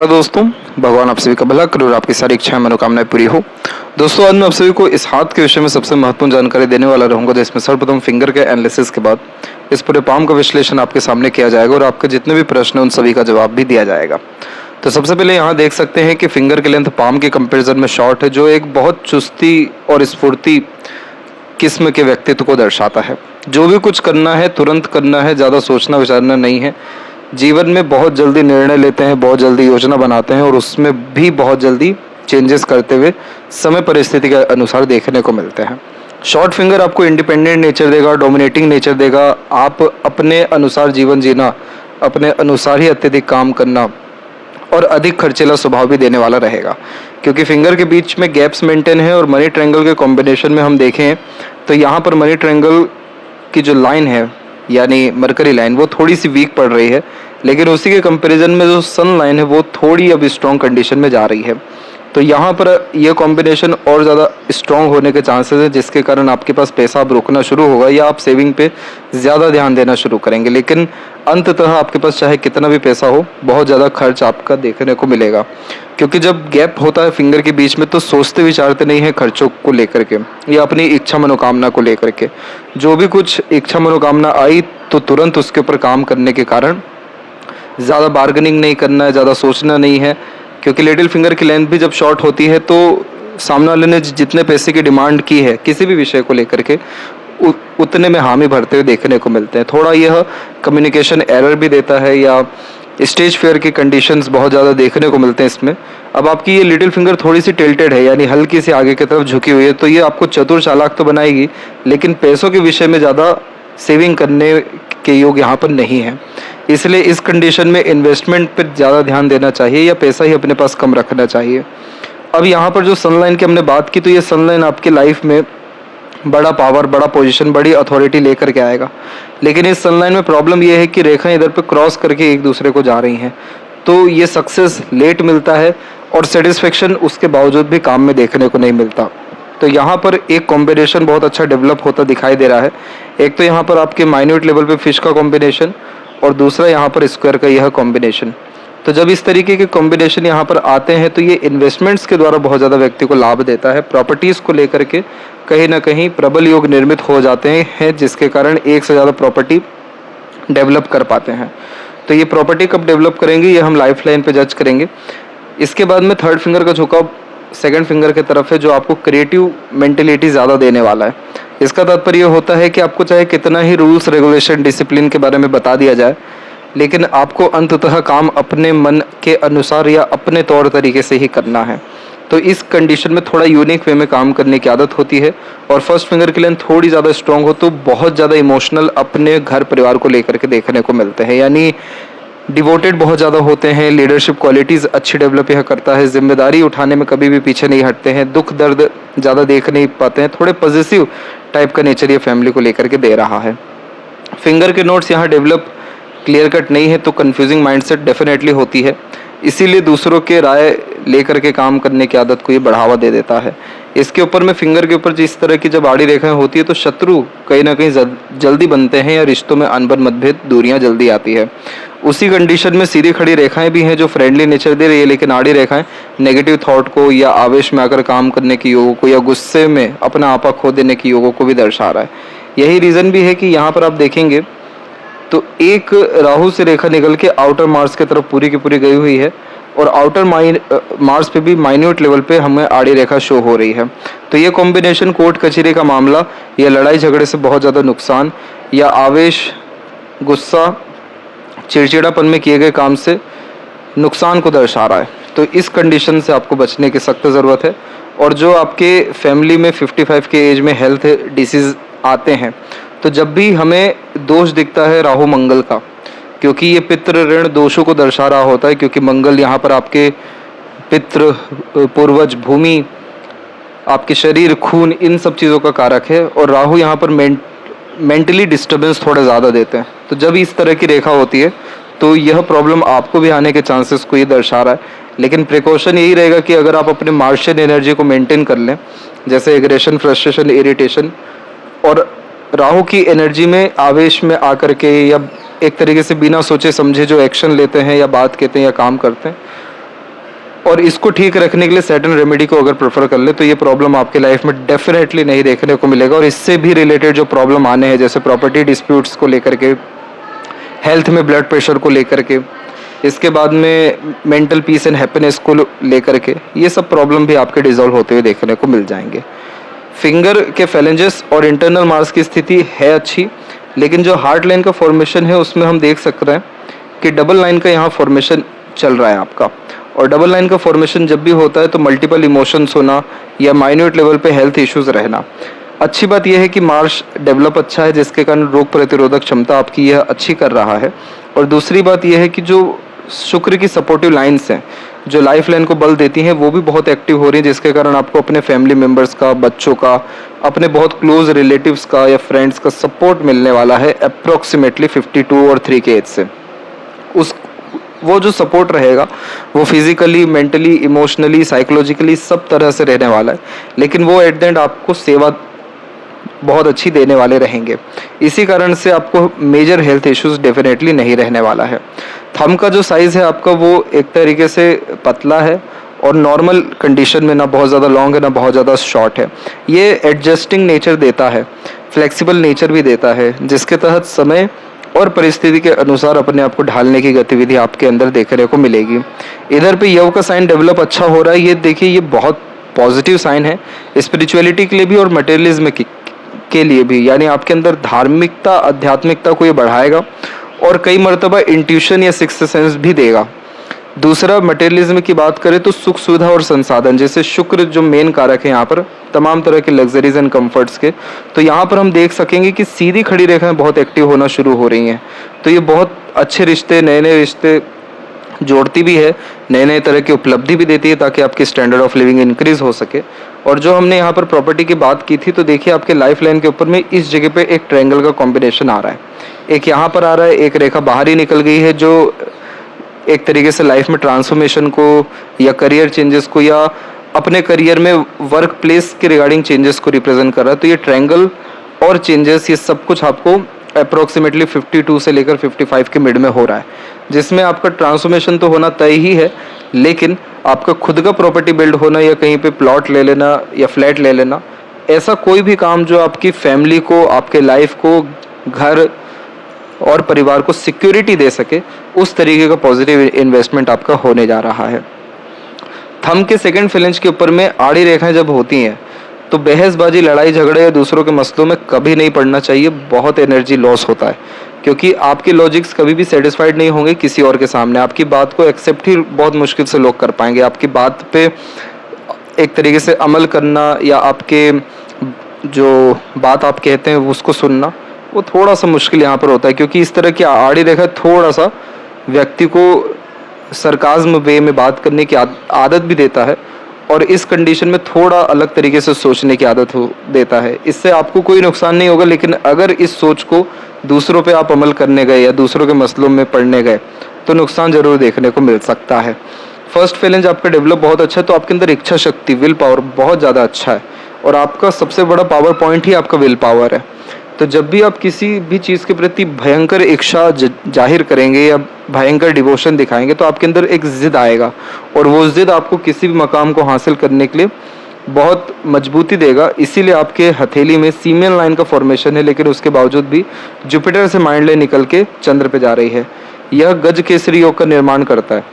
तो दोस्तों, भगवान आप सभी का भला करे और आपकी सारी इच्छाएं मनोकामनाएं पूरी हो। दोस्तों, आज मैं आप सभी को इस हाथ के विषय में सबसे महत्वपूर्ण जानकारी देने वाला रहूंगा, जिसमें सर्वप्रथम फिंगर के एनालिसिस के बाद इस पूरे पाम का विश्लेषण आपके सामने किया जाएगा और आपके जितने भी प्रश्न हैं उन सभी का जवाब भी दिया जाएगा। तो सबसे पहले यहाँ देख सकते हैं कि फिंगर की लेंथ पाम के कंपेरिजन में शॉर्ट है, जो एक बहुत चुस्ती और स्फूर्ति किस्म के व्यक्तित्व को दर्शाता है। जो भी कुछ करना है तुरंत करना है, ज़्यादा सोचना विचारना नहीं है। जीवन में बहुत जल्दी निर्णय लेते हैं, बहुत जल्दी योजना बनाते हैं और उसमें भी बहुत जल्दी चेंजेस करते हुए समय परिस्थिति के अनुसार देखने को मिलते हैं। शॉर्ट फिंगर आपको इंडिपेंडेंट नेचर देगा, डोमिनेटिंग नेचर देगा। आप अपने अनुसार जीवन जीना, अपने अनुसार ही अत्यधिक काम करना और अधिक खर्चीला स्वभाव भी देने वाला रहेगा, क्योंकि फिंगर के बीच में गैप्स मेंटेन है। और मनी ट्रायंगल के कॉम्बिनेशन में हम देखें तो यहाँ पर मनी ट्रायंगल की जो लाइन है यानी मरकरी लाइन, वो थोड़ी सी वीक पड़ रही है, लेकिन उसी के कंपैरिजन में जो सन लाइन है वो थोड़ी अब स्ट्रॉन्ग कंडीशन में जा रही है। तो यहाँ पर यह कॉम्बिनेशन और ज़्यादा स्ट्रॉन्ग होने के चांसेस है, जिसके कारण आपके पास पैसा अब रुकना शुरू होगा या आप सेविंग पे ज़्यादा ध्यान देना शुरू करेंगे। लेकिन अंततः आपके पास चाहे कितना भी पैसा हो, बहुत ज़्यादा खर्च आपका देखने को मिलेगा, क्योंकि जब गैप होता है फिंगर के बीच में तो सोचते विचारते नहीं है खर्चों को लेकर के या अपनी इच्छा मनोकामना को लेकर के। जो भी कुछ इच्छा मनोकामना आई तो तुरंत उसके ऊपर काम करने के कारण ज़्यादा बार्गेनिंग नहीं करना है, ज़्यादा सोचना नहीं है, क्योंकि लिटिल फिंगर की लेंथ भी जब शॉर्ट होती है तो सामने वाले ने जितने पैसे की डिमांड की है किसी भी विषय को लेकर के उतने में हामी भरते हुए देखने को मिलते हैं। थोड़ा यह कम्युनिकेशन एरर भी देता है या स्टेज फेयर की कंडीशंस बहुत ज़्यादा देखने को मिलते हैं इसमें। अब आपकी ये लिटिल फिंगर थोड़ी सी टिल्टेड है, यानी हल्की सी आगे की तरफ झुकी हुई है, तो ये आपको चतुर चालाक तो बनाएगी, लेकिन पैसों के विषय में ज़्यादा सेविंग करने के योग यहाँ पर नहीं है। इसलिए इस कंडीशन में इन्वेस्टमेंट पर ज़्यादा ध्यान देना चाहिए या पैसा ही अपने पास कम रखना चाहिए। अब यहाँ पर जो सनलाइन की हमने बात की, तो ये सनलाइन आपकी लाइफ में बड़ा पावर, बड़ा पोजीशन, बड़ी अथॉरिटी लेकर के आएगा। लेकिन इस सनलाइन में प्रॉब्लम ये है कि रेखाएं इधर पे क्रॉस करके एक दूसरे को जा रही हैं, तो ये सक्सेस लेट मिलता है और सेटिस्फेक्शन उसके बावजूद भी काम में देखने को नहीं मिलता। तो यहाँ पर एक कॉम्बिनेशन बहुत अच्छा डेवलप होता दिखाई दे रहा है। एक तो यहाँ पर आपके माइन्यूट लेवल पे फिश का कॉम्बिनेशन और दूसरा यहाँ पर स्क्वायर का यह कॉम्बिनेशन। तो जब इस तरीके के कॉम्बिनेशन यहाँ पर आते हैं तो ये इन्वेस्टमेंट्स के द्वारा बहुत ज़्यादा व्यक्ति को लाभ देता है। प्रॉपर्टीज़ को लेकर के कहीं ना कहीं प्रबल योग निर्मित हो जाते हैं, जिसके कारण एक से ज़्यादा प्रॉपर्टी डेवलप कर पाते हैं। तो ये प्रॉपर्टी कब डेवलप करेंगे ये हम लाइफ लाइन पर जज करेंगे। इसके बाद में थर्ड फिंगर का झुकाव सेकंड फिंगर की तरफ है, जो आपको क्रिएटिव मेंटेलिटी ज़्यादा देने वाला है। इसका तात्पर्य होता है कि आपको चाहे कितना ही रूल्स रेगुलेशन डिसिप्लिन के बारे में बता दिया जाए, लेकिन आपको अंततः काम अपने मन के अनुसार या अपने तौर तरीके से ही करना है। तो इस कंडीशन में थोड़ा यूनिक वे में काम करने की आदत होती है। और फर्स्ट फिंगर की लेंथ थोड़ी ज़्यादा स्ट्रॉन्ग हो तो बहुत ज़्यादा इमोशनल अपने घर परिवार को लेकर के देखने को मिलते हैं, यानी डिवोटेड बहुत ज़्यादा होते हैं। लीडरशिप क्वालिटीज़ अच्छी डेवलप यह करता है। जिम्मेदारी उठाने में कभी भी पीछे नहीं हटते हैं। दुख दर्द ज़्यादा देख नहीं पाते हैं। थोड़े पॉजिटिव टाइप का नेचर ये फैमिली को लेकर के दे रहा है। फिंगर के नोट्स यहाँ डेवलप क्लियर कट नहीं है तो कन्फ्यूजिंग माइंडसेट डेफिनेटली होती है, इसीलिए दूसरों के राय लेकर के काम करने की आदत को ये बढ़ावा दे देता है। इसके ऊपर में फिंगर के ऊपर जिस तरह की जब आड़ी रेखाएं होती है तो शत्रु कहीं ना कहीं जल्दी बनते हैं या रिश्तों में अनबन मतभेद दूरियां जल्दी आती है। उसी कंडीशन में सीधी खड़ी रेखाएं भी हैं जो फ्रेंडली नेचर दे रही है, लेकिन आड़ी रेखाएं नेगेटिव थॉट को या आवेश में आकर काम करने की योगों को या गुस्से में अपना आपा खो देने की योगों को भी दर्शा रहा है। यही रीज़न भी है कि यहाँ पर आप देखेंगे तो एक राहु से रेखा निकल के आउटर मार्स की तरफ पूरी की पूरी गई हुई है और आउटर मार्स पे भी माइन्यूट लेवल पे हमें आड़ी रेखा शो हो रही है। तो ये कॉम्बिनेशन कोर्ट कचहरी का मामला या लड़ाई झगड़े से बहुत ज़्यादा नुकसान या आवेश, गुस्सा, चिड़चिड़ापन में किए गए काम से नुकसान को दर्शा रहा है। तो इस कंडीशन से आपको बचने की सख्त ज़रूरत है। और जो आपके फैमिली में 55 के एज में हेल्थ डिसीज़ आते हैं, तो जब भी हमें दोष दिखता है राहु मंगल का, क्योंकि ये पितृ ऋण दोषों को दर्शा रहा होता है, क्योंकि मंगल यहाँ पर आपके पितृ, पूर्वज, भूमि, आपके शरीर, खून, इन सब चीज़ों का कारक है। और राहु यहाँ पर मेंटली डिस्टर्बेंस थोड़ा ज़्यादा देते हैं। तो जब इस तरह की रेखा होती है तो यह प्रॉब्लम आपको भी आने के चांसेस को ये दर्शा रहा है। लेकिन प्रिकॉशन यही रहेगा कि अगर आप अपने मार्शियन एनर्जी को मेंटेन कर लें, जैसे एग्रेशन, फ्रस्ट्रेशन, इरिटेशन, और राहु की एनर्जी में आवेश में आकर के या एक तरीके से बिना सोचे समझे जो एक्शन लेते हैं या बात कहते हैं या काम करते हैं, और इसको ठीक रखने के लिए सैटर्न रेमेडी को अगर प्रेफर कर ले तो ये प्रॉब्लम आपके लाइफ में डेफिनेटली नहीं देखने को मिलेगा। और इससे भी रिलेटेड जो प्रॉब्लम आने हैं, जैसे प्रॉपर्टी डिस्प्यूट्स को लेकर के, हेल्थ में ब्लड प्रेशर को लेकर के, इसके बाद में मेंटल पीस एंड हैप्पीनेस को लेकर के, ये सब प्रॉब्लम भी आपके डिजॉल्व होते हुए देखने को मिल जाएंगे। फिंगर के फेलेंजेस और इंटरनल मार्स की स्थिति है अच्छी, लेकिन जो हार्ट लाइन का फॉर्मेशन है उसमें हम देख सकते हैं कि डबल लाइन का यहाँ फॉर्मेशन चल रहा है आपका। और डबल लाइन का फॉर्मेशन जब भी होता है तो मल्टीपल इमोशंस होना या माइन्यूट लेवल पे हेल्थ इश्यूज रहना। अच्छी बात यह है कि मार्स डेवलप अच्छा है, जिसके कारण रोग प्रतिरोधक क्षमता आपकी यह अच्छी कर रहा है। और दूसरी बात यह है कि जो शुक्र की सपोर्टिव लाइन्स हैं, जो लाइफ लाइन को बल देती हैं, वो भी बहुत एक्टिव हो रही हैं, जिसके कारण आपको अपने फैमिली मेम्बर्स का, बच्चों का, अपने बहुत क्लोज रिलेटिव्स का या फ्रेंड्स का सपोर्ट मिलने वाला है अप्रॉक्सीमेटली 52 और 3 के एज से। वो जो सपोर्ट रहेगा वो फिजिकली, मेंटली, इमोशनली, साइकोलॉजिकली सब तरह से रहने वाला है, लेकिन वो एट द एंड आपको सेवा बहुत अच्छी देने वाले रहेंगे। इसी कारण से आपको मेजर हेल्थ इश्यूज डेफिनेटली नहीं रहने वाला है। थंब का जो साइज़ है आपका वो एक तरीके से पतला है और नॉर्मल कंडीशन में, ना बहुत ज़्यादा लॉन्ग है ना बहुत ज़्यादा शॉर्ट है। ये एडजस्टिंग नेचर देता है, फ्लेक्सिबल नेचर भी देता है, जिसके तहत समय और परिस्थिति के अनुसार अपने आप को ढालने की गतिविधि आपके अंदर देखने को मिलेगी। इधर पे यव का साइन डेवलप अच्छा हो रहा है, ये देखिए ये बहुत पॉजिटिव साइन है स्पिरिचुअलिटी के लिए भी और मटेरियलिज्म के लिए भी। यानी आपके अंदर धार्मिकता, आध्यात्मिकता को ये बढ़ाएगा और कई मर्तबा इंट्यूशन या सिक्स्थ सेंस भी देगा। दूसरा, मटेरियलिज्म की बात करें तो सुख सुविधा और संसाधन, जैसे शुक्र जो मेन कारक है यहाँ पर तमाम तरह के लग्जरीज एंड कंफर्ट्स के, तो यहाँ पर हम देख सकेंगे कि सीधी खड़ी रेखाएं बहुत एक्टिव होना शुरू हो रही हैं। तो ये बहुत अच्छे रिश्ते, नए नए रिश्ते जोड़ती भी है, नए नए तरह की उपलब्धि भी देती है, ताकि आपकी स्टैंडर्ड ऑफ लिविंग इंक्रीज हो सके। और जो हमने यहाँ पर प्रॉपर्टी की बात की थी, तो देखिए आपके लाइफ लाइन के ऊपर में इस जगह पे एक ट्रायंगल का कॉम्बिनेशन आ रहा है, एक यहाँ पर आ रहा है, एक रेखा बाहर ही निकल गई है, जो एक तरीके से लाइफ में ट्रांसफॉर्मेशन को या करियर चेंजेस को या अपने करियर में वर्क प्लेस के रिगार्डिंग चेंजेस को रिप्रेजेंट कर रहा है। तो ये ट्रायंगल और चेंजेस, ये सब कुछ आपको अप्रोक्सीमेटली 52 से लेकर 55 के मिड में हो रहा है, जिसमें आपका ट्रांसफॉर्मेशन तो होना तय ही है, लेकिन आपका खुद का प्रॉपर्टी बिल्ड होना या कहीं पे प्लॉट ले लेना या फ्लैट ले लेना, ऐसा कोई भी काम जो आपकी फैमिली को, आपके लाइफ को, घर और परिवार को सिक्योरिटी दे सके, उस तरीके का पॉजिटिव इन्वेस्टमेंट आपका होने जा रहा है। थंब के सेकंड फ्लेंज के ऊपर में आड़ी रेखाएं जब होती हैं तो बहसबाजी, लड़ाई झगड़े या दूसरों के मसलों में कभी नहीं पड़ना चाहिए, बहुत एनर्जी लॉस होता है, क्योंकि आपके लॉजिक्स कभी भी सेटिस्फाइड नहीं होंगे किसी और के सामने। आपकी बात को एक्सेप्ट ही बहुत मुश्किल से लोग कर पाएंगे, आपकी बात पे एक तरीके से अमल करना या आपके जो बात आप कहते हैं उसको सुनना, वो थोड़ा सा मुश्किल यहाँ पर होता है, क्योंकि इस तरह की आड़ी रेखा थोड़ा सा व्यक्ति को सरकाज़्म वे में बात करने की आदत भी देता है और इस कंडीशन में थोड़ा अलग तरीके से सोचने की आदत देता है। इससे आपको कोई नुकसान नहीं होगा, लेकिन अगर इस सोच को दूसरों पे आप अमल करने गए या दूसरों के मसलों में पड़ने गए तो नुकसान जरूर देखने को मिल सकता है। फर्स्ट फेलेंज आपका डेवलप बहुत अच्छा है, तो आपके अंदर इच्छा शक्ति, विल पावर बहुत ज़्यादा अच्छा है और आपका सबसे बड़ा पावर पॉइंट ही आपका विल पावर है। तो जब भी आप किसी भी चीज़ के प्रति भयंकर इच्छा जाहिर करेंगे या भयंकर डिवोशन दिखाएंगे तो आपके अंदर एक जिद आएगा और वो जिद आपको किसी भी मकाम को हासिल करने के लिए बहुत मजबूती देगा। इसीलिए आपके हथेली में सीमेन लाइन का फॉर्मेशन है, लेकिन उसके बावजूद भी जुपिटर से माइंड लाइन निकल के चंद्र पे जा रही है। यह गज केसरी योग का निर्माण करता है।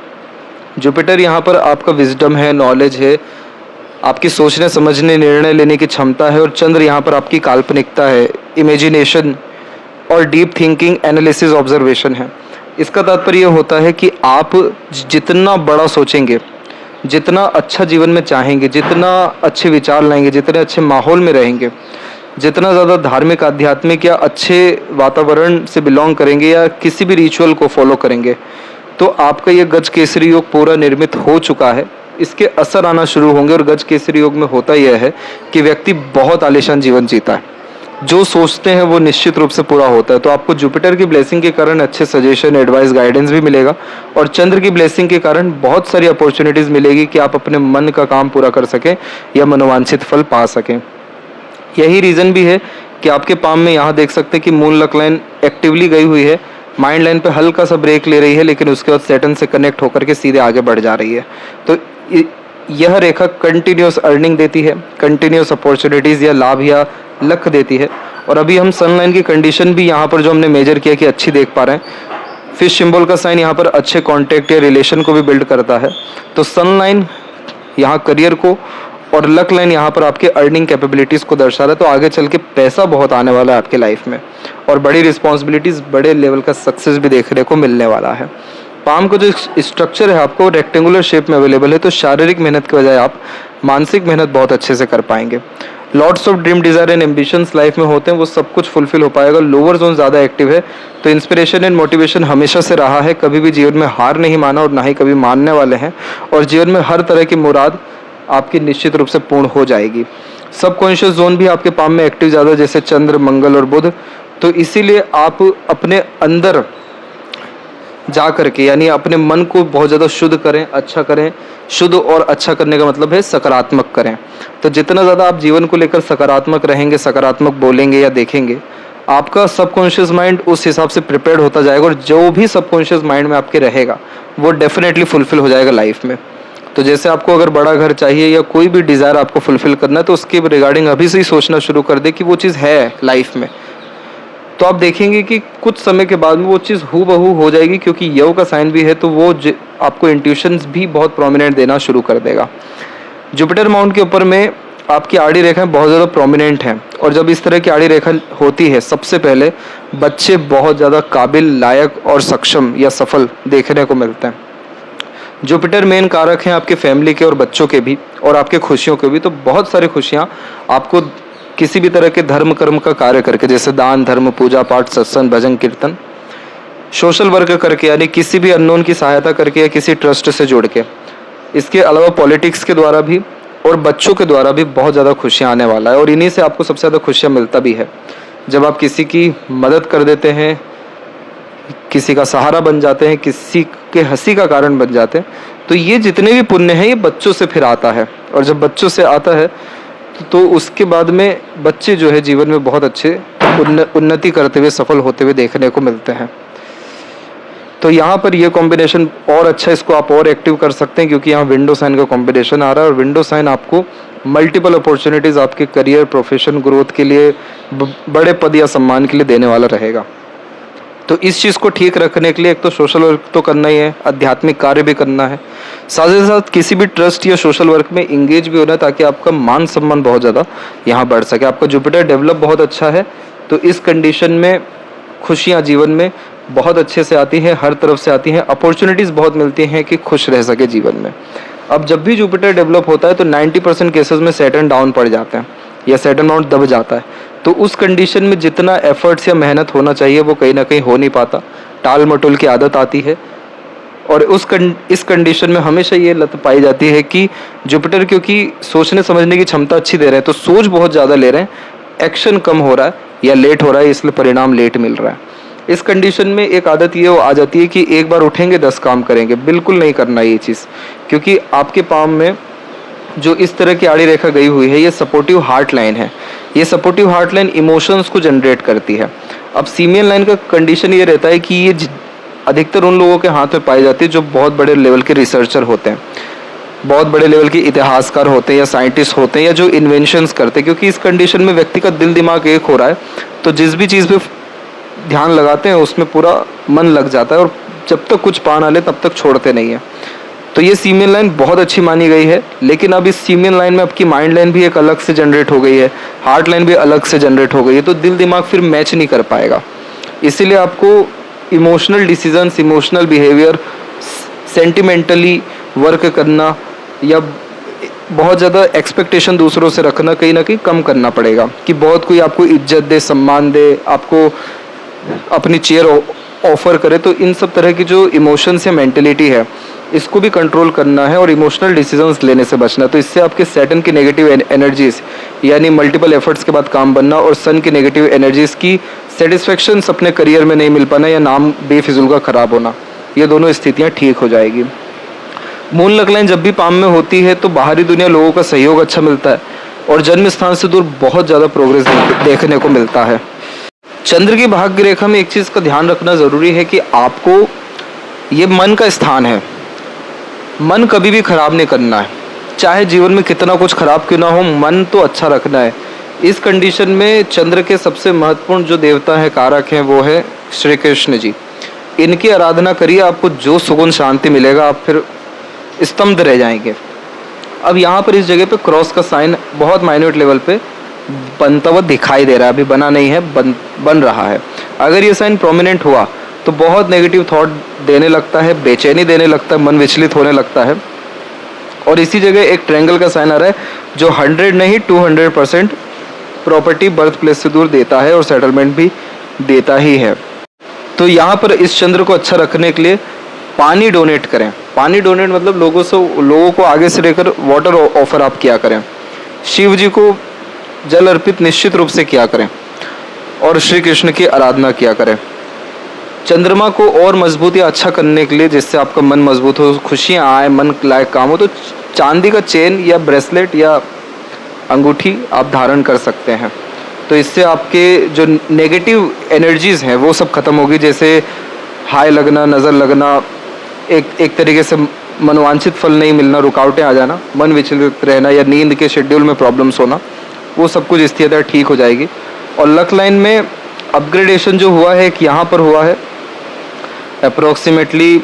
जुपिटर यहाँ पर आपका विजडम है, नॉलेज है, आपकी सोचने समझने, निर्णय लेने की क्षमता है, और चंद्र यहाँ पर आपकी काल्पनिकता है, इमेजिनेशन और डीप थिंकिंग, एनालिसिस, ऑब्जर्वेशन है। इसका तात्पर्य होता है कि आप जितना बड़ा सोचेंगे, जितना अच्छा जीवन में चाहेंगे, जितना अच्छे विचार लाएंगे, जितने अच्छे माहौल में रहेंगे, जितना ज़्यादा धार्मिक, आध्यात्मिक या अच्छे वातावरण से बिलोंग करेंगे या किसी भी रिचुअल को फॉलो करेंगे, तो आपका ये गज केसरी योग पूरा निर्मित हो चुका है। इसके असर आना शुरू होंगे और गज केसरी योग में होता यह है कि व्यक्ति बहुत आलीशान जीवन जीता है, जो सोचते हैं वो निश्चित रूप से पूरा होता है। तो आपको जुपिटर की ब्लेसिंग के कारण अच्छे सजेशन, एडवाइस, गाइडेंस भी मिलेगा और चंद्र की ब्लेसिंग के कारण बहुत सारी अपॉर्चुनिटीज़ मिलेगी कि आप अपने मन का काम पूरा कर सकें या मनोवांछित फल पा सकें। यही रीज़न भी है कि आपके पाम में यहाँ देख सकते हैं कि मून लक लाइन एक्टिवली गई हुई है, माइंड लाइन पे हल्का सा ब्रेक ले रही है, लेकिन उसके बाद सैटर्न से कनेक्ट होकर के सीधे आगे बढ़ जा रही है। तो यह रेखा कंटिन्यूस अर्निंग देती है, कंटिन्यूस अपॉर्चुनिटीज़ या लाभ या लक देती है। और अभी हम सन लाइन की कंडीशन भी यहाँ पर जो हमने मेजर किया कि अच्छी देख पा रहे हैं। फिश सिंबल का साइन यहाँ पर अच्छे कॉन्टैक्ट या रिलेशन को भी बिल्ड करता है। तो सन लाइन यहाँ करियर को और लक लाइन यहाँ पर आपके अर्निंग कैपेबिलिटीज़ को दर्शा रहा है। तो आगे चल के पैसा बहुत आने वाला है आपके लाइफ में, और बड़ी रिस्पॉन्सिबिलिटीज़, बड़े लेवल का सक्सेस भी देखने को मिलने वाला है। पाम का जो स्ट्रक्चर है आपको रेक्टेंगुलर शेप में अवेलेबल है, तो शारीरिक मेहनत के बजाय आप मानसिक मेहनत बहुत अच्छे से कर पाएंगे। Lots of dream, desire and ambitions life में होते हैं, वो सब कुछ फुलफिल हो पाएगा। लोअर जोन ज़्यादा एक्टिव है, तो इंस्पिरेशन एंड मोटिवेशन हमेशा से रहा है, कभी भी जीवन में हार नहीं माना और ना ही कभी मानने वाले हैं। और जीवन में हर तरह की मुराद आपकी निश्चित रूप से पूर्ण हो जाएगी। सबकॉन्शियस जोन भी आपके पाम में एक्टिव ज़्यादा, जैसे चंद्र, मंगल और बुध। तो इसीलिए आप अपने अंदर जा करके, यानी अपने मन को बहुत ज़्यादा शुद्ध करें, अच्छा करें। शुद्ध और अच्छा करने का मतलब है सकारात्मक करें। तो जितना ज़्यादा आप जीवन को लेकर सकारात्मक रहेंगे, सकारात्मक बोलेंगे या देखेंगे, आपका सबकॉन्शियस माइंड उस हिसाब से प्रिपेयर्ड होता जाएगा, और जो भी सबकॉन्शियस माइंड में आपके रहेगा वो डेफिनेटली फुलफिल हो जाएगा लाइफ में। तो जैसे आपको अगर बड़ा घर चाहिए या कोई भी डिज़ायर आपको फुलफिल करना है, तो उसके रिगार्डिंग अभी से ही सोचना शुरू कर दे कि वो चीज़ है लाइफ में। तो आप देखेंगे कि कुछ समय के बाद में वो चीज़ हूबहू हो जाएगी, क्योंकि यव का साइन भी है, तो वो आपको इंट्यूशंस भी बहुत प्रोमिनेंट देना शुरू कर देगा। जुपिटर माउंट के ऊपर में आपकी आड़ी रेखाएं बहुत ज़्यादा प्रोमिनेंट हैं, और जब इस तरह की आड़ी रेखा होती है, सबसे पहले बच्चे बहुत ज़्यादा काबिल, लायक और सक्षम या सफल देखने को मिलते हैं। जुपिटर मेन कारक हैं आपके फैमिली के और बच्चों के भी, और आपके खुशियों के भी। तो बहुत सारी खुशियाँ आपको किसी भी तरह के धर्म कर्म का कार्य करके, जैसे दान, धर्म, पूजा पाठ, सत्संग, भजन, कीर्तन, सोशल वर्क करके, यानी किसी भी अननोन की सहायता करके या किसी ट्रस्ट से जुड़ के, इसके अलावा पॉलिटिक्स के द्वारा भी और बच्चों के द्वारा भी बहुत ज़्यादा खुशियाँ आने वाला है। और इन्हीं से आपको सबसे ज़्यादा खुशियाँ मिलता भी है, जब आप किसी की मदद कर देते हैं, किसी का सहारा बन जाते हैं, किसी के हंसी का कारण बन जाते हैं। तो ये जितने भी पुण्य हैं, ये बच्चों से फिर आता है, और जब बच्चों से आता है तो उसके बाद में बच्चे जो है जीवन में बहुत अच्छे उन्नति करते हुए, सफल होते हुए देखने को मिलते हैं। तो यहाँ पर ये कॉम्बिनेशन और अच्छा, इसको आप और एक्टिव कर सकते हैं, क्योंकि यहाँ विंडो साइन का कॉम्बिनेशन आ रहा है, और विंडो साइन आपको मल्टीपल अपॉर्चुनिटीज़ आपके करियर, प्रोफेशन, ग्रोथ के लिए, बड़े पद या सम्मान के लिए देने वाला रहेगा। तो इस चीज़ को ठीक रखने के लिए एक तो सोशल वर्क तो करना ही है, आध्यात्मिक कार्य भी करना है, साथ ही साथ किसी भी ट्रस्ट या सोशल वर्क में इंगेज भी होना है, ताकि आपका मान सम्मान बहुत ज़्यादा यहाँ बढ़ सके। आपका जुपिटर डेवलप बहुत अच्छा है, तो इस कंडीशन में खुशियाँ जीवन में बहुत अच्छे से आती हैं, हर तरफ से आती हैं, अपॉर्चुनिटीज़ बहुत मिलती हैं कि खुश रह सके जीवन में। अब जब भी जुपिटर डेवलप होता है तो 90% केसेस में सैटर्न डाउन पड़ जाते हैं या सैटर्न माउंट दब जाता है। तो उस कंडीशन में जितना एफर्ट्स या मेहनत होना चाहिए वो कहीं ना कहीं हो नहीं पाता, टाल मटोल की आदत आती है। और इस कंडीशन में हमेशा ये लत पाई जाती है कि जुपिटर क्योंकि सोचने समझने की क्षमता अच्छी दे रहे हैं, तो सोच बहुत ज़्यादा ले रहे हैं, एक्शन कम हो रहा है या लेट हो रहा है, इसलिए परिणाम लेट मिल रहा है। इस कंडीशन में एक आदत ये आ जाती है कि एक बार उठेंगे 10 काम करेंगे। बिल्कुल नहीं करना ये चीज़, क्योंकि आपके पाम में जो इस तरह की आड़ी रेखा गई हुई है, ये सपोर्टिव हार्ट लाइन है। ये सपोर्टिव हार्ट लाइन इमोशंस को जनरेट करती है। अब सीमियन लाइन का कंडीशन ये रहता है कि ये अधिकतर उन लोगों के हाथ में पाई जाती है जो बहुत बड़े लेवल के रिसर्चर होते हैं, बहुत बड़े लेवल के इतिहासकार होते हैं या साइंटिस्ट होते हैं, या जो इन्वेंशंस करते हैं। क्योंकि इस कंडीशन में व्यक्ति का दिल दिमाग एक हो रहा है, तो जिस भी चीज़ पे ध्यान लगाते हैं उसमें पूरा मन लग जाता है, और जब तक कुछ पा ना ले तब तक छोड़ते नहीं है। तो ये सीमियन लाइन बहुत अच्छी मानी गई है, लेकिन अब इस सीमियन लाइन में आपकी माइंड लाइन भी एक अलग से जनरेट हो गई है, हार्ट लाइन भी अलग से जनरेट हो गई है, तो दिल दिमाग फिर मैच नहीं कर पाएगा। इसीलिए आपको emotional decisions, emotional behaviour, sentimentally work करना या बहुत ज़्यादा एक्सपेक्टेशन दूसरों से रखना कहीं ना कहीं कम करना पड़ेगा, कि बहुत कोई आपको इज्जत दे, सम्मान दे, आपको अपनी चेयर ऑफर करे। तो इन सब तरह की जो इमोशंस या मेंटेलिटी है, इसको भी कंट्रोल करना है और इमोशनल डिसीजंस लेने से बचना है। तो इससे आपके सैटर्न की नेगेटिव एनर्जीज, यानी मल्टीपल एफर्ट्स के बाद काम बनना, और सन की नेगेटिव एनर्जीज की सेटिस्फेक्शन अपने करियर में नहीं मिल पाना या नाम बेफिजूल का खराब होना, ये दोनों स्थितियाँ ठीक हो जाएगी। मूल लक लाइन जब भी पाम में होती है तो बाहरी दुनिया लोगों का सहयोग अच्छा मिलता है, और जन्म स्थान से दूर बहुत ज़्यादा प्रोग्रेस देखने को मिलता है। चंद्र की भाग्य रेखा में एक चीज़ का ध्यान रखना ज़रूरी है कि आपको ये मन का स्थान है, मन कभी भी खराब नहीं करना है। चाहे जीवन में कितना कुछ खराब क्यों ना हो, मन तो अच्छा रखना है। इस कंडीशन में चंद्र के सबसे महत्वपूर्ण जो देवता है, कारक हैं, वो है श्री कृष्ण जी। इनकी आराधना करिए, आपको जो सुकून शांति मिलेगा, आप फिर स्तब्ध रह जाएंगे। अब यहाँ पर इस जगह पे क्रॉस का साइन बहुत माइन्यूट लेवल पे बनता हुआ दिखाई दे रहा है, अभी बना नहीं है, बन रहा है। अगर ये साइन प्रोमिनेंट हुआ तो बहुत नेगेटिव थॉट देने लगता है, बेचैनी देने लगता है, मन विचलित होने लगता है। और इसी जगह एक ट्रायंगल का साइन आ रहा है जो 100 नहीं 200% प्रॉपर्टी बर्थ प्लेस से दूर देता है और सेटलमेंट भी देता ही है। तो यहाँ पर इस चंद्र को अच्छा रखने के लिए पानी डोनेट करें। पानी डोनेट मतलब लोगों को आगे से लेकर वाटर ऑफर आप किया करें। शिव जी को जल अर्पित निश्चित रूप से किया करें और श्री कृष्ण की आराधना किया करें। चंद्रमा को और मजबूत या अच्छा करने के लिए, जिससे आपका मन मजबूत हो, खुशियाँ आए, मन लायक काम हो, तो चांदी का चेन या ब्रेसलेट या अंगूठी आप धारण कर सकते हैं। तो इससे आपके जो नेगेटिव एनर्जीज़ हैं वो सब खत्म होगी। जैसे हाय लगना, नज़र लगना, एक तरीके से मनवांछित फल नहीं मिलना, रुकावटें आ जाना, मन विचलित रहना या नींद के शेड्यूल में प्रॉब्लम्स होना, वो सब कुछ स्थिति ठीक हो जाएगी। और लक लाइन में अपग्रेडेशन जो हुआ है, एक यहाँ पर हुआ है अप्रोक्सीमेटली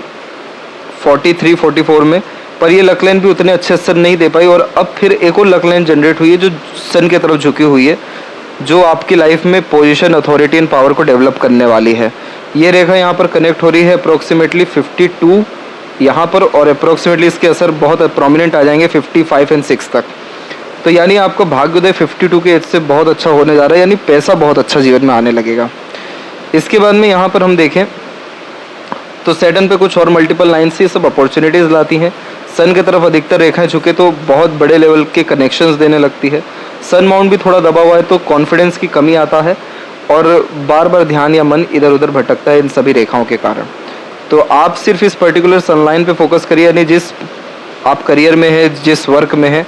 43-44 में, पर ये लक लाइन भी उतने अच्छे असर नहीं दे पाई। और अब फिर एक और लक लाइन जनरेट हुई है जो सन की तरफ झुकी हुई है, जो आपकी लाइफ में पोजीशन, अथॉरिटी एंड पावर को डेवलप करने वाली है। ये रेखा यहाँ पर कनेक्ट हो रही है अप्रोक्सीमेटली 52 यहाँ पर, और अप्रोक्सीमेटली इसके असर बहुत प्रोमिनेंट आ जाएंगे 55 और 6 तक। तो यानी आपका भाग्योदय 52 के एज से बहुत अच्छा होने जा रहा है, यानी पैसा बहुत अच्छा जीवन में आने लगेगा। इसके बाद में यहाँ पर हम देखें तो सैटर्न पे कुछ और मल्टीपल लाइन्स ये सब अपॉर्चुनिटीज़ लाती हैं। सन की तरफ अधिकतर रेखाएं झुके तो बहुत बड़े लेवल के कनेक्शंस देने लगती है। सन माउंट भी थोड़ा दबा हुआ है तो कॉन्फिडेंस की कमी आता है और बार बार ध्यान या मन इधर उधर भटकता है इन सभी रेखाओं के कारण। तो आप सिर्फ इस पर्टिकुलर सन लाइन पे फोकस करिए, यानी जिस आप करियर में है, जिस वर्क में है,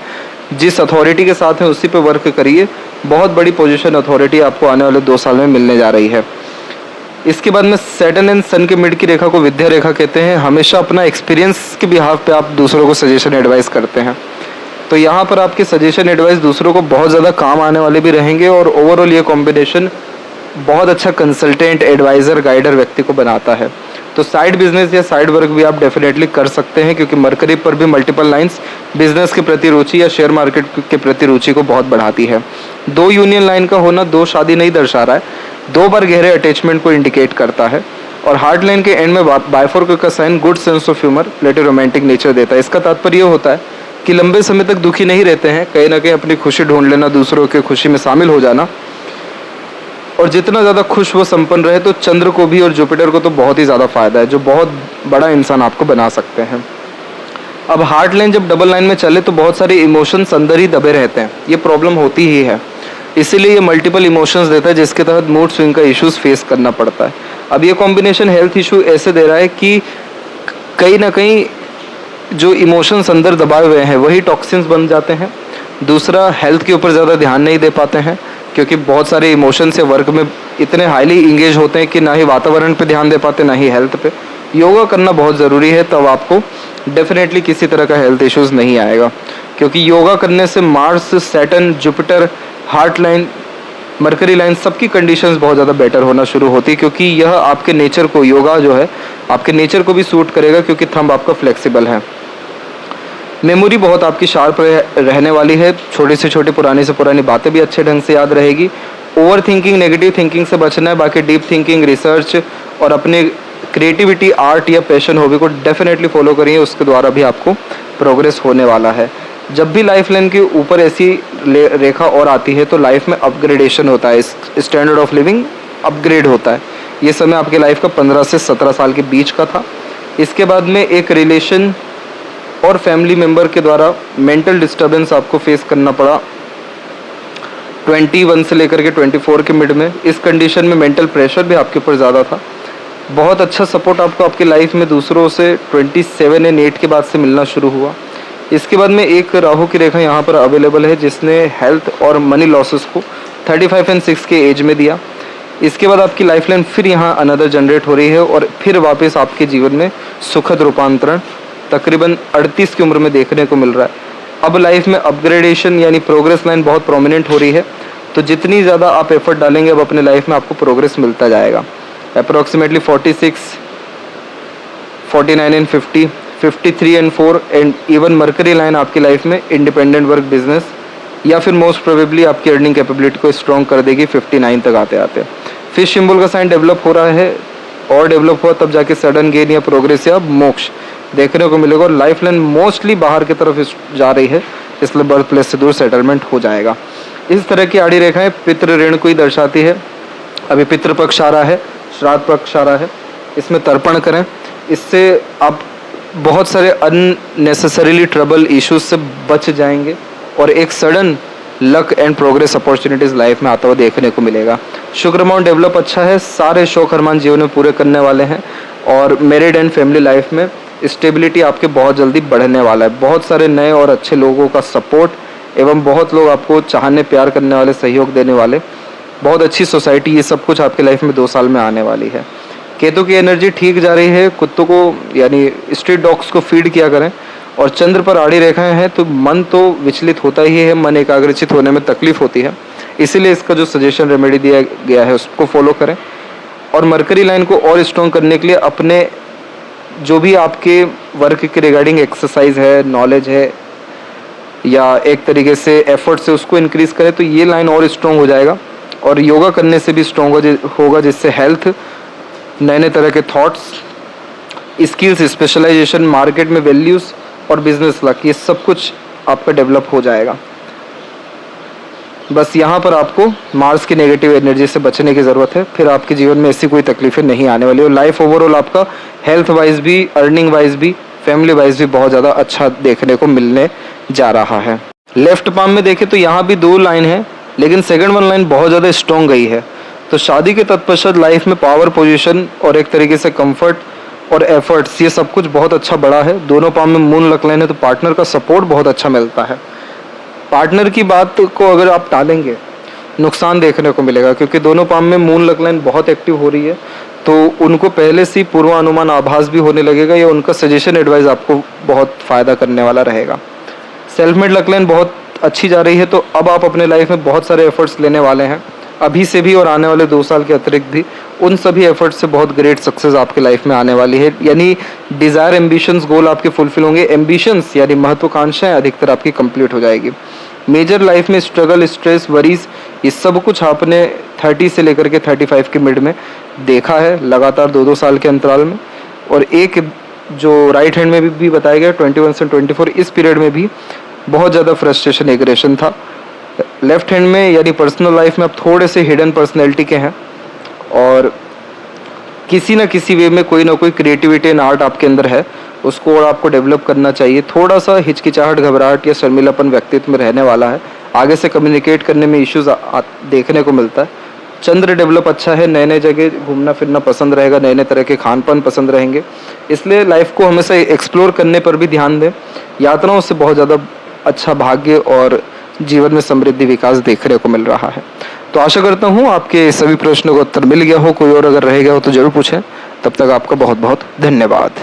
जिस अथॉरिटी के साथ है, उसी पे वर्क करिए। बहुत बड़ी पोजीशन, अथॉरिटी आपको आने वाले 2 साल में मिलने जा रही है। इसके बाद में सैटर्न एंड सन के मिड की रेखा को विद्या रेखा कहते हैं। हमेशा अपना एक्सपीरियंस के बिहाफ पे आप दूसरों को सजेशन एडवाइस करते हैं, तो यहाँ पर आपके सजेशन एडवाइस दूसरों को बहुत ज़्यादा काम आने वाले भी रहेंगे और ओवरऑल ये कॉम्बिनेशन बहुत अच्छा कंसल्टेंट, एडवाइज़र, गाइडर व्यक्ति को बनाता है। तो साइड बिजनेस या साइड वर्क भी आप डेफिनेटली कर सकते हैं, क्योंकि मरकरी पर भी मल्टीपल लाइंस बिजनेस के प्रति रुचि या शेयर मार्केट के प्रति रुचि को बहुत बढ़ाती है। 2 यूनियन लाइन का होना 2 शादी नहीं दर्शा रहा है, 2 बार गहरे अटैचमेंट को इंडिकेट करता है। और हार्ट लाइन के एंड में बाइफोर्क का sign good sense of humour, Plato romantic nature देता है। इसका तात्पर्य होता है कि लंबे समय तक दुखी नहीं रहते हैं, कहीं ना कहीं अपनी खुशी ढूंढ लेना, दूसरों के खुशी में शामिल हो जाना, और जितना ज़्यादा खुश वो संपन्न रहे तो चंद्र को भी और जुपिटर को तो बहुत ही ज़्यादा फायदा है, जो बहुत बड़ा इंसान आपको बना सकते हैं। अब हार्ट लाइन जब डबल लाइन में चले तो बहुत सारे इमोशंस अंदर ही दबे रहते हैं, ये प्रॉब्लम होती ही है, इसीलिए ये मल्टीपल इमोशंस देता है, जिसके तहत मूड स्विंग का इश्यूज फेस करना पड़ता है। अब ये कॉम्बिनेशन हेल्थ इशू ऐसे दे रहा है कि कहीं ना कहीं जो इमोशंस अंदर दबाए हुए हैं वही टॉक्सिन्स बन जाते हैं। दूसरा, हेल्थ के ऊपर ज़्यादा ध्यान नहीं दे पाते हैं, क्योंकि बहुत सारे इमोशन से वर्क में इतने हाईली इंगेज होते हैं कि ना ही वातावरण पे ध्यान दे पाते, ना ही हेल्थ पे। योगा करना बहुत ज़रूरी है, तब आपको डेफिनेटली किसी तरह का हेल्थ इश्यूज़ नहीं आएगा, क्योंकि योगा करने से Mars, Saturn, Jupiter, heart line, mercury line सबकी कंडीशंस बहुत ज़्यादा बेटर होना शुरू होती है, क्योंकि यह आपके नेचर को, योगा जो है आपके नेचर को भी सूट करेगा, क्योंकि थंब आपका फ्लेक्सिबल है। मेमोरी बहुत आपकी शार्प रहने वाली है, छोटी से छोटी, पुरानी से पुरानी बातें भी अच्छे ढंग से याद रहेगी। ओवर थिंकिंग, नेगेटिव थिंकिंग से बचना है। बाकी डीप थिंकिंग, रिसर्च और अपने क्रिएटिविटी, आर्ट या पैशन, हॉबी को डेफिनेटली फॉलो करिए, उसके द्वारा भी आपको प्रोग्रेस होने वाला है। जब भी लाइफ लाइन के ऊपर ऐसी रेखा और आती है तो लाइफ में अपग्रेडेशन होता है, स्टैंडर्ड ऑफ लिविंग अपग्रेड होता है। ये समय आपके लाइफ का 15 से 17 साल के बीच का था। इसके बाद में एक रिलेशन और फैमिली मेम्बर के द्वारा मेंटल डिस्टर्बेंस आपको फेस करना पड़ा 21 से लेकर के 24 के मिड में। इस कंडीशन में मेंटल प्रेशर भी आपके ऊपर ज़्यादा था। बहुत अच्छा सपोर्ट आपको आपकी लाइफ में दूसरों से 27 एंड 8 के बाद से मिलना शुरू हुआ। इसके बाद में एक राहु की रेखा यहाँ पर अवेलेबल है, जिसने हेल्थ और मनी लॉसेस को 35 एंड 6 के एज में दिया। इसके बाद आपकी लाइफ लाइन फिर यहाँ अनदर जनरेट हो रही है और फिर वापस आपके जीवन में सुखद रूपांतरण तकरीबन 38 की उम्र में देखने को मिल रहा है। अब लाइफ में अपग्रेडेशन यानी प्रोग्रेस लाइन बहुत प्रोमिनेंट हो रही है, तो जितनी ज़्यादा आप एफर्ट डालेंगे अब अपने लाइफ में आपको प्रोग्रेस मिलता जाएगा। Approximately 46, 49 and 50, 53 and 4 and even mercury line आपकी लाइफ में इंडिपेंडेंट वर्क बिजनेस या फिर मोस्ट प्रोबेबली आपकी अर्निंग कैपेबिलिटी को स्ट्रॉन्ग कर देगी 59 तक आते आते। फिश सिंबल का साइन डेवलप हो रहा है और डेवलप हुआ तब जाके सडन गेन या प्रोग्रेस या मोक्ष देखने को मिलेगा और लाइफ लाइन मोस्टली बाहर की तरफ जा रही है, इसलिए बर्थ प्लेस से दूर सेटलमेंट हो जाएगा। इस तरह की आड़ी रेखाएं पितृ ऋण को ही दर्शाती है। अभी पितृपक्ष आ रहा है, श्राद्ध पक्ष आ रहा है, इसमें तर्पण करें, इससे आप बहुत सारे अननेसेसरीली ट्रबल इश्यूज से बच जाएंगे और एक sudden luck and progress opportunities life में आता हुआ देखने को मिलेगा। शुक्र अमाउंट डेवलप अच्छा है, सारे शौक अरमान जीवन में पूरे करने वाले हैं और मैरिड एंड फैमिली लाइफ में स्टेबिलिटी आपके बहुत जल्दी बढ़ने वाला है। बहुत सारे नए और अच्छे लोगों का सपोर्ट एवं बहुत लोग आपको चाहने प्यार करने वाले, सहयोग देने वाले, बहुत अच्छी सोसाइटी, ये सब कुछ आपके लाइफ में 2 साल में आने वाली है। केतु की एनर्जी ठीक जा रही है, कुत्तों को यानी स्ट्रीट डॉग्स को फीड किया करें और चंद्र पर आड़ी रेखाएं हैं तो मन तो विचलित होता ही है, मन एकाग्रचित होने में तकलीफ होती है, इसीलिए इसका जो सजेशन रेमेडी दिया गया है उसको फॉलो करें। और मरकरी लाइन को और स्ट्रॉन्ग करने के लिए अपने जो भी आपके वर्क के रिगार्डिंग एक्सरसाइज है, नॉलेज है या एक तरीके से एफर्ट से उसको इंक्रीज करें तो ये लाइन और स्ट्रॉन्ग हो जाएगा। और योगा करने से भी स्ट्रॉन्ग होगा, जिससे हेल्थ, नए नए तरह के थॉट्स, स्किल्स, स्पेशलाइजेशन, मार्केट में वैल्यूज़ और बिजनेस लक, ये सब कुछ आपका डेवलप हो जाएगा। बस यहाँ पर आपको मार्स की नेगेटिव एनर्जी से बचने की ज़रूरत है, फिर आपके जीवन में ऐसी कोई तकलीफें नहीं आने वाली और लाइफ ओवरऑल आपका हेल्थ वाइज भी, अर्निंग वाइज भी, फैमिली वाइज भी बहुत ज़्यादा अच्छा देखने को मिलने जा रहा है। लेफ्ट पाम में देखें तो यहाँ भी 2 लाइन है, लेकिन सेकंड 1 लाइन बहुत ज़्यादा स्ट्रॉन्ग गई है। तो शादी के तत्पश्चात लाइफ में पावर पोजीशन और एक तरीके से कंफर्ट और एफर्ट्स, ये सब कुछ बहुत अच्छा बढ़ा है। दोनों पाम में मून लक लाइन है तो पार्टनर का सपोर्ट बहुत अच्छा मिलता है। पार्टनर की बात को अगर आप टालेंगे नुकसान देखने को मिलेगा, क्योंकि दोनों पाम में मून लक लाइन बहुत एक्टिव हो रही है, तो उनको पहले से पूर्वानुमान आभास भी होने लगेगा या उनका सजेशन एडवाइस आपको बहुत फ़ायदा करने वाला रहेगा। सेल्फ मेड लक लाइन बहुत अच्छी जा रही है, तो अब आप अपने लाइफ में बहुत सारे एफर्ट्स लेने वाले हैं, अभी से भी और आने वाले 2 साल के अतिरिक्त भी। उन सभी एफर्ट्स से बहुत ग्रेट सक्सेस आपके लाइफ में आने वाली है, यानी डिज़ायर, एम्बिशंस, गोल आपके फुलफिल होंगे। एम्बिशंस यानी महत्वाकांक्षाएं अधिकतर आपकी कंप्लीट हो जाएगी। मेजर लाइफ में स्ट्रगल, स्ट्रेस, वरीज, ये सब कुछ आपने 30 से लेकर के 35 के मिड में देखा है, लगातार 2-2 साल के अंतराल में। और एक जो राइट हैंड में भी बताया गया 21 से 24, इस पीरियड में भी बहुत ज़्यादा फ्रस्ट्रेशन, एग्रेशन था। लेफ्ट हैंड में यानी पर्सनल लाइफ में आप थोड़े से हिडन पर्सनैलिटी के हैं और किसी ना किसी वे में कोई ना कोई क्रिएटिविटी एंड आर्ट आपके अंदर है, उसको और आपको डेवलप करना चाहिए। थोड़ा सा हिचकिचाहट, घबराहट या शर्मिलापन व्यक्तित्व में रहने वाला है, आगे से कम्युनिकेट करने में इश्यूज देखने को मिलता है। चंद्र डेवलप अच्छा है, नए नए जगह घूमना फिरना पसंद रहेगा, नए नए तरह के खान पान पसंद रहेंगे, इसलिए लाइफ को हमेशा एक्सप्लोर करने पर भी ध्यान दें। यात्राओं से बहुत ज़्यादा अच्छा भाग्य और जीवन में समृद्धि, विकास देखने को मिल रहा है। तो आशा करता हूँ आपके सभी प्रश्नों का उत्तर मिल गया हो, कोई और अगर रह गया हो तो ज़रूर पूछें। तब तक आपका बहुत बहुत धन्यवाद।